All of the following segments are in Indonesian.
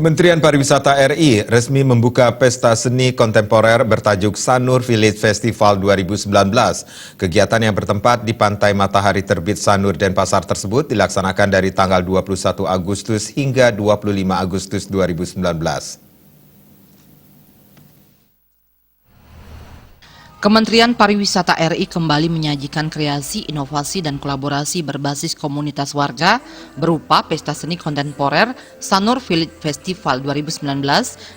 Kementerian Pariwisata RI resmi membuka pesta seni kontemporer bertajuk Sanur Village Festival 2019. Kegiatan yang bertempat di Pantai Matahari Terbit Sanur Denpasar tersebut dilaksanakan dari tanggal 21 Agustus hingga 25 Agustus 2019. Kementerian Pariwisata RI kembali menyajikan kreasi, inovasi, dan kolaborasi berbasis komunitas warga berupa Pesta Seni Kontemporer Sanur Village Festival 2019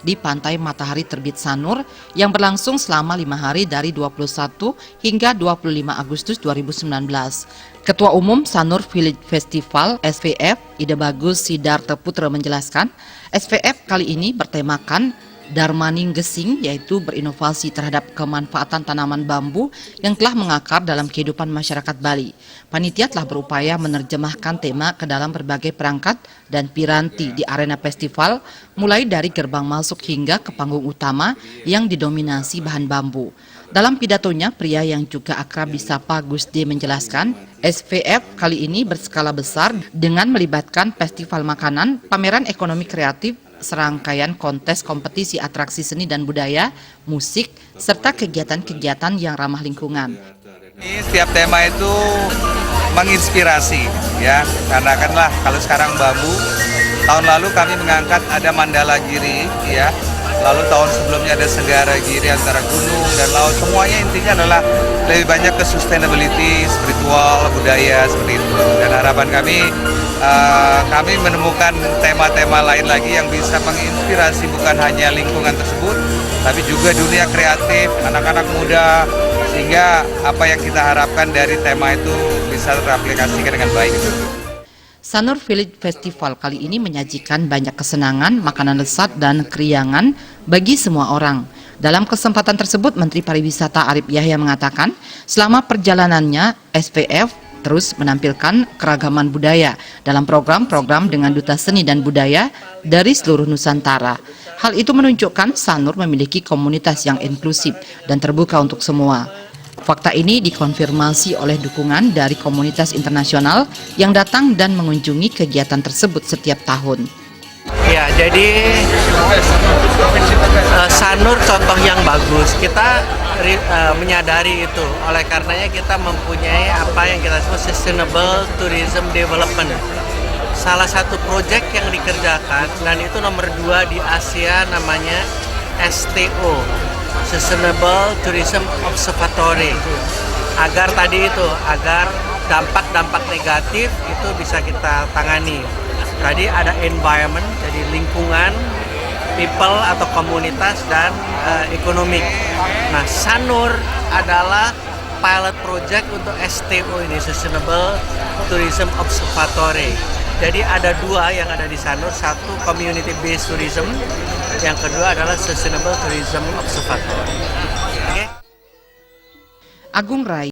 di Pantai Matahari Terbit Sanur yang berlangsung selama 5 hari dari 21 hingga 25 Agustus 2019. Ketua Umum Sanur Village Festival SVF Ide Bagus Sidarto Putra menjelaskan, SVF kali ini bertemakan Darmaning Gesing, yaitu berinovasi terhadap kemanfaatan tanaman bambu yang telah mengakar dalam kehidupan masyarakat Bali. Panitia telah berupaya menerjemahkan tema ke dalam berbagai perangkat dan piranti di arena festival, mulai dari gerbang masuk hingga ke panggung utama yang didominasi bahan bambu. Dalam pidatonya, pria yang juga akrab disapa Gus D menjelaskan, SVF kali ini berskala besar dengan melibatkan festival makanan, pameran ekonomi kreatif, serangkaian kontes kompetisi atraksi seni dan budaya, musik, serta kegiatan-kegiatan yang ramah lingkungan. Setiap tema itu menginspirasi, ya, karena kanlah kalau sekarang bambu, tahun lalu kami mengangkat ada Mandala Giri, ya, lalu tahun sebelumnya ada Senggara Giri antara gunung dan laut, semuanya intinya adalah lebih banyak ke sustainability, spiritual, budaya, seperti itu. Dan harapan kami menemukan tema-tema lain lagi yang bisa menginspirasi bukan hanya lingkungan tersebut, tapi juga dunia kreatif, anak-anak muda, sehingga apa yang kita harapkan dari tema itu bisa teraplikasikan dengan baik. Sanur Village Festival kali ini menyajikan banyak kesenangan, makanan lezat, dan keriangan bagi semua orang. Dalam kesempatan tersebut, Menteri Pariwisata Arief Yahya mengatakan, selama perjalanannya SVF terus menampilkan keragaman budaya dalam program-program dengan duta seni dan budaya dari seluruh Nusantara. Hal itu menunjukkan Sanur memiliki komunitas yang inklusif dan terbuka untuk semua. Fakta ini dikonfirmasi oleh dukungan dari komunitas internasional yang datang dan mengunjungi kegiatan tersebut setiap tahun. Ya, jadi Sanur contoh yang bagus. Kita menyadari itu. Oleh karenanya kita mempunyai apa yang kita sebut Sustainable Tourism Development. Salah satu proyek yang dikerjakan dan itu nomor 2 di Asia namanya STO, Sustainable Tourism Observatory. Agar dampak-dampak negatif itu bisa kita tangani. Tadi ada environment, jadi lingkungan, people atau komunitas, dan ekonomi. Nah, Sanur adalah pilot project untuk STO ini, Sustainable Tourism Observatory. Jadi ada 2 yang ada di Sanur, satu community based tourism, yang kedua adalah Sustainable Tourism Observatory. Okay? Agung Rai